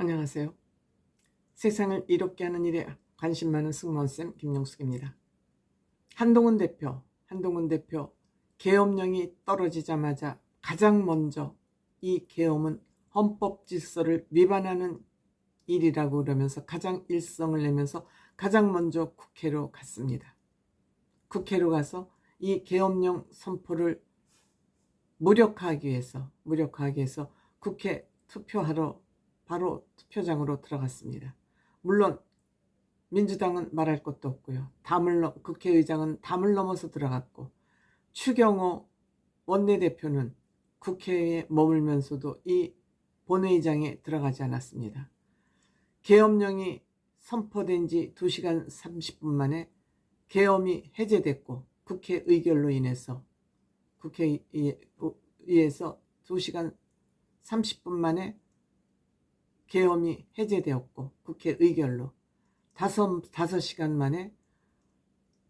안녕하세요. 세상을 이롭게 하는 일에 관심 많은 승무원쌤 김용숙입니다. 한동훈 대표 계엄령이 떨어지자마자 가장 먼저 이 계엄은 헌법 질서를 위반하는 일이라고 그러면서 가장 일성을 내면서 가장 먼저 국회로 갔습니다. 국회로 가서 이 계엄령 선포를 무력화하기 위해서 국회 투표하러 바로 투표장으로 들어갔습니다. 물론 민주당은 말할 것도 없고요. 국회의장은 담을 넘어서 들어갔고, 추경호 원내대표는 국회에 머물면서도 이 본회의장에 들어가지 않았습니다. 계엄령이 선포된 지 2시간 30분 만에 계엄이 해제됐고, 국회 의결로 인해서 국회의에서 2시간 30분 만에 계엄이 해제되었고, 국회 의결로 5시간 만에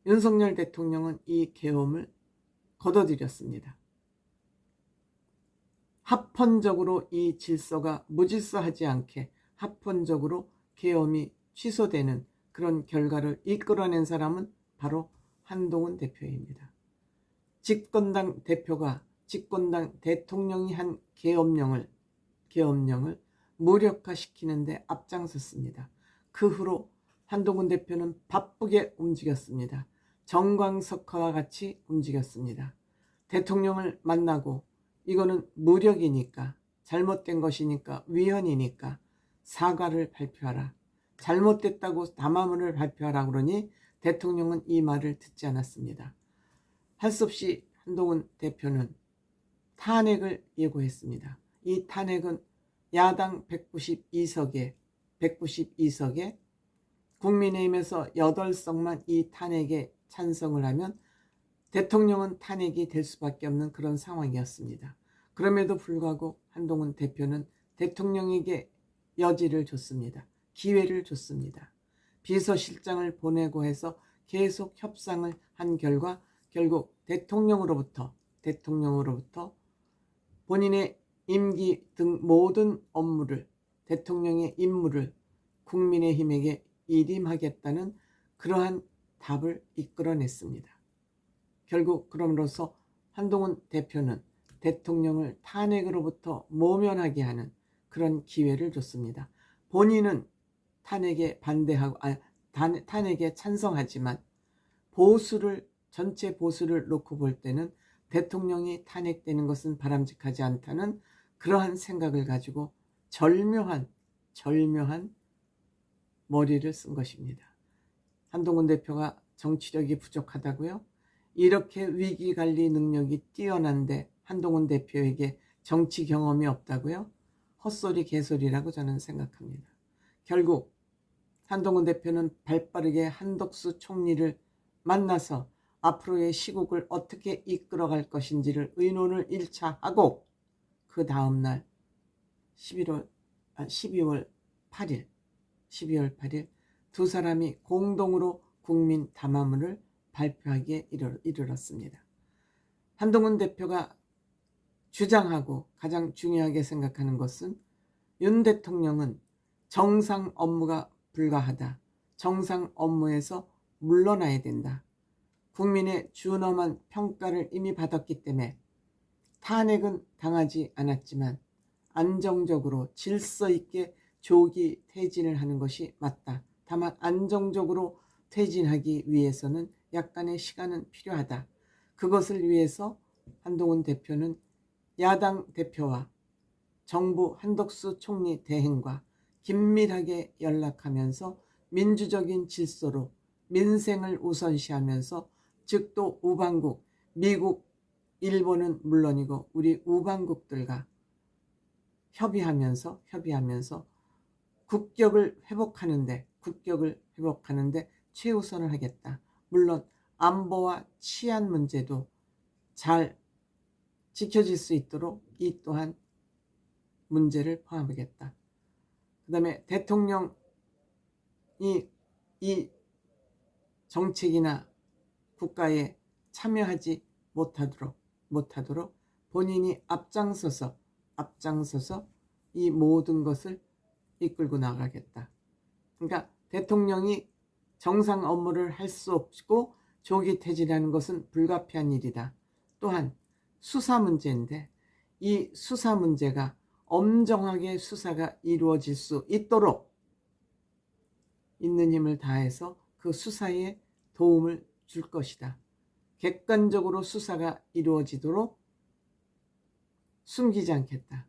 윤석열 대통령은 이 계엄을 거둬들였습니다. 합헌적으로 이 질서가 무질서하지 않게 합헌적으로 계엄이 취소되는 그런 결과를 이끌어낸 사람은 바로 한동훈 대표입니다. 집권당 대표가 집권당 대통령이 한 계엄령을 무력화시키는데 앞장섰습니다. 그 후로 한동훈 대표는 바쁘게 움직였습니다. 정광석화와 같이 움직였습니다. 대통령을 만나고 이거는 무력이니까, 잘못된 것이니까, 위헌이니까 사과를 발표하라, 잘못됐다고 담화문을 발표하라 그러니 대통령은 이 말을 듣지 않았습니다. 할 수 없이 한동훈 대표는 탄핵을 예고했습니다. 이 탄핵은 야당 192석에 국민의힘에서 8석만 이 탄핵에 찬성을 하면 대통령은 탄핵이 될 수밖에 없는 그런 상황이었습니다. 그럼에도 불구하고 한동훈 대표는 대통령에게 여지를 줬습니다. 기회를 줬습니다. 비서실장을 보내고 해서 계속 협상을 한 결과 결국 대통령으로부터 본인의 임기 등 모든 업무를, 대통령의 임무를 국민의힘에게 일임하겠다는 그러한 답을 이끌어냈습니다. 결국 그럼으로써 한동훈 대표는 대통령을 탄핵으로부터 모면하게 하는 그런 기회를 줬습니다. 본인은 탄핵에 찬성하지만 전체 보수를 놓고 볼 때는 대통령이 탄핵되는 것은 바람직하지 않다는 그러한 생각을 가지고 절묘한 머리를 쓴 것입니다. 한동훈 대표가 정치력이 부족하다고요? 이렇게 위기관리 능력이 뛰어난데 한동훈 대표에게 정치 경험이 없다고요? 헛소리 개소리라고 저는 생각합니다. 결국 한동훈 대표는 발빠르게 한덕수 총리를 만나서 앞으로의 시국을 어떻게 이끌어갈 것인지를 의논을 1차 하고, 그 다음날 12월 8일 두 사람이 공동으로 국민 담화문을 발표하기에 이르렀습니다. 한동훈 대표가 주장하고 가장 중요하게 생각하는 것은 윤 대통령은 정상 업무가 불가하다, 정상 업무에서 물러나야 된다, 국민의 준엄한 평가를 이미 받았기 때문에 탄핵은 당하지 않았지만 안정적으로 질서 있게 조기 퇴진을 하는 것이 맞다. 다만 안정적으로 퇴진하기 위해서는 약간의 시간은 필요하다. 그것을 위해서 한동훈 대표는 야당 대표와 정부 한덕수 총리 대행과 긴밀하게 연락하면서 민주적인 질서로 민생을 우선시하면서, 즉 또 우방국, 미국, 일본은 물론이고 우리 우방국들과 협의하면서 국격을 회복하는데 최우선을 하겠다. 물론 안보와 치안 문제도 잘 지켜질 수 있도록 이 또한 문제를 포함하겠다. 그 다음에 대통령이 이 정책이나 국가에 참여하지 못하도록 본인이 앞장서서 이 모든 것을 이끌고 나가겠다. 그러니까 대통령이 정상 업무를 할 수 없고 조기 퇴진하는 것은 불가피한 일이다. 또한 수사 문제인데 이 수사 문제가 엄정하게 수사가 이루어질 수 있도록 있는 힘을 다해서 그 수사에 도움을 줄 것이다. 객관적으로 수사가 이루어지도록 숨기지 않겠다.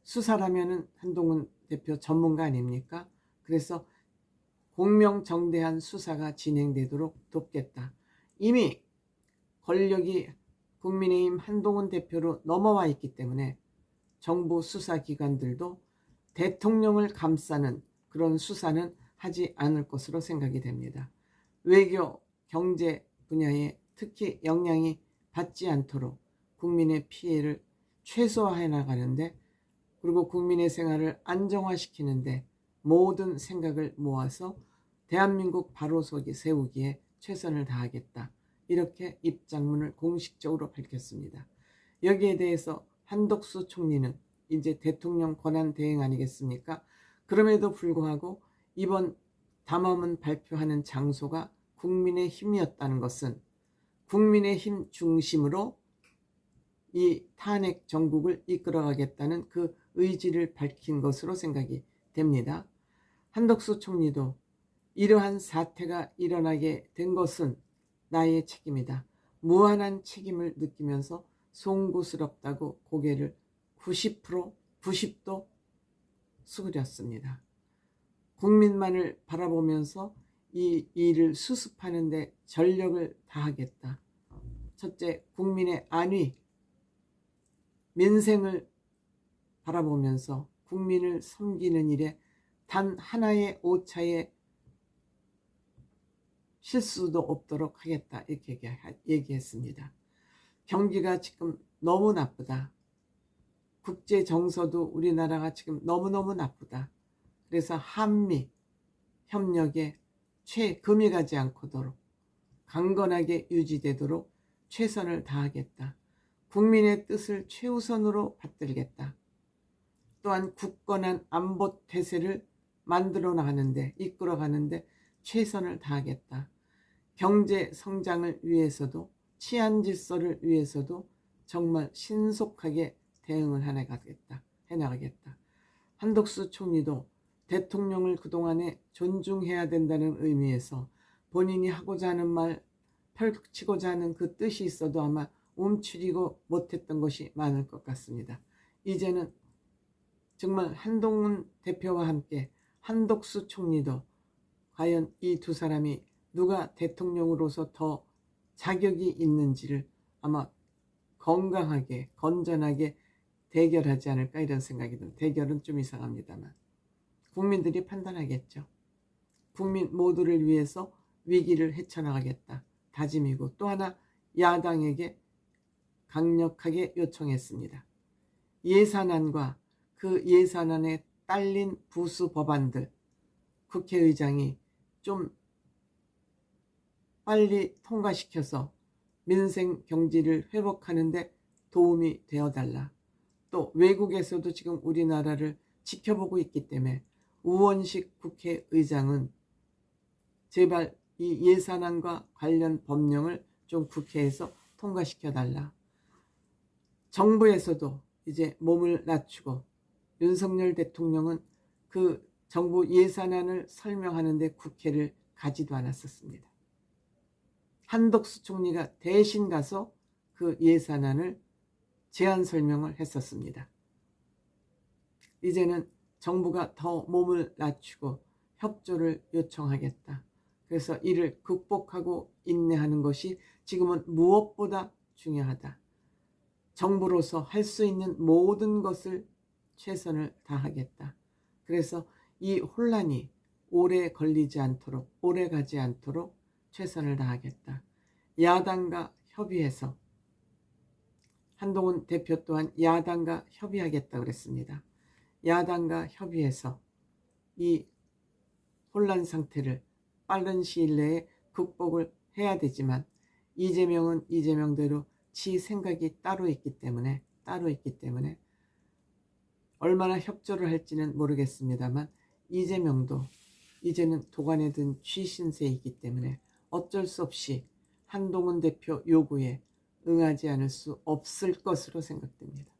수사라면은 한동훈 대표 전문가 아닙니까? 그래서 공명정대한 수사가 진행되도록 돕겠다. 이미 권력이 국민의힘 한동훈 대표로 넘어와 있기 때문에 정부 수사기관들도 대통령을 감싸는 그런 수사는 하지 않을 것으로 생각이 됩니다. 외교, 경제 분야에 특히 영향이 받지 않도록 국민의 피해를 최소화해 나가는데, 그리고 국민의 생활을 안정화시키는데 모든 생각을 모아서 대한민국 바로 세우기에 최선을 다하겠다. 이렇게 입장문을 공식적으로 밝혔습니다. 여기에 대해서 한덕수 총리는 이제 대통령 권한 대행 아니겠습니까? 그럼에도 불구하고 이번 담화문 발표하는 장소가 국민의힘이었다는 것은 국민의힘 중심으로 이 탄핵 정국을 이끌어가겠다는 그 의지를 밝힌 것으로 생각이 됩니다. 한덕수 총리도 이러한 사태가 일어나게 된 것은 나의 책임이다. 무한한 책임을 느끼면서 송구스럽다고 고개를 90도 숙였습니다. 국민만을 바라보면서 이 일을 수습하는 데 전력을 다하겠다. 첫째, 국민의 안위, 민생을 바라보면서 국민을 섬기는 일에 단 하나의 오차의 실수도 없도록 하겠다. 이렇게 얘기했습니다. 경기가 지금 너무 나쁘다. 국제 정서도 우리나라가 지금 너무너무 나쁘다. 그래서 한미 협력에 금이 가지 않도록 강건하게 유지되도록 최선을 다하겠다. 국민의 뜻을 최우선으로 받들겠다. 또한 굳건한 안보 태세를 만들어 나가는데, 이끌어 가는데 최선을 다하겠다. 경제 성장을 위해서도 치안 질서를 위해서도 정말 신속하게 대응을 해나가겠다. 한덕수 총리도 대통령을 그동안에 존중해야 된다는 의미에서 본인이 하고자 하는 말, 펼치고자 하는 그 뜻이 있어도 아마 움츠리고 못했던 것이 많을 것 같습니다. 이제는 정말 한동훈 대표와 함께 한덕수 총리도 과연 이 두 사람이 누가 대통령으로서 더 자격이 있는지를 아마 건강하게 건전하게 대결하지 않을까, 이런 생각이 듭니다. 대결은 좀 이상합니다만 국민들이 판단하겠죠. 국민 모두를 위해서 위기를 헤쳐나가겠다 다짐이고, 또 하나 야당에게 강력하게 요청했습니다. 예산안과 그 예산안에 딸린 부수 법안들 국회의장이 좀 빨리 통과시켜서 민생 경제를 회복하는데 도움이 되어달라. 또 외국에서도 지금 우리나라를 지켜보고 있기 때문에 우원식 국회의장은 제발 이 예산안과 관련 법령을 좀 국회에서 통과시켜달라. 정부에서도 이제 몸을 낮추고 윤석열 대통령은 그 정부 예산안을 설명하는데 국회를 가지도 않았었습니다. 한덕수 총리가 대신 가서 그 예산안을 제안 설명을 했었습니다. 이제는 정부가 더 몸을 낮추고 협조를 요청하겠다. 그래서 이를 극복하고 인내하는 것이 지금은 무엇보다 중요하다. 정부로서 할 수 있는 모든 것을 최선을 다하겠다. 그래서 이 혼란이 오래 걸리지 않도록, 오래 가지 않도록 최선을 다하겠다. 야당과 협의해서, 한동훈 대표 또한 야당과 협의하겠다고 그랬습니다. 야당과 협의해서 이 혼란 상태를 빠른 시일 내에 극복을 해야 되지만, 이재명은 이재명대로 지 생각이 따로 있기 때문에 얼마나 협조를 할지는 모르겠습니다만 이재명도 이제는 도관에 든 쥐신세이기 때문에 어쩔 수 없이 한동훈 대표 요구에 응하지 않을 수 없을 것으로 생각됩니다.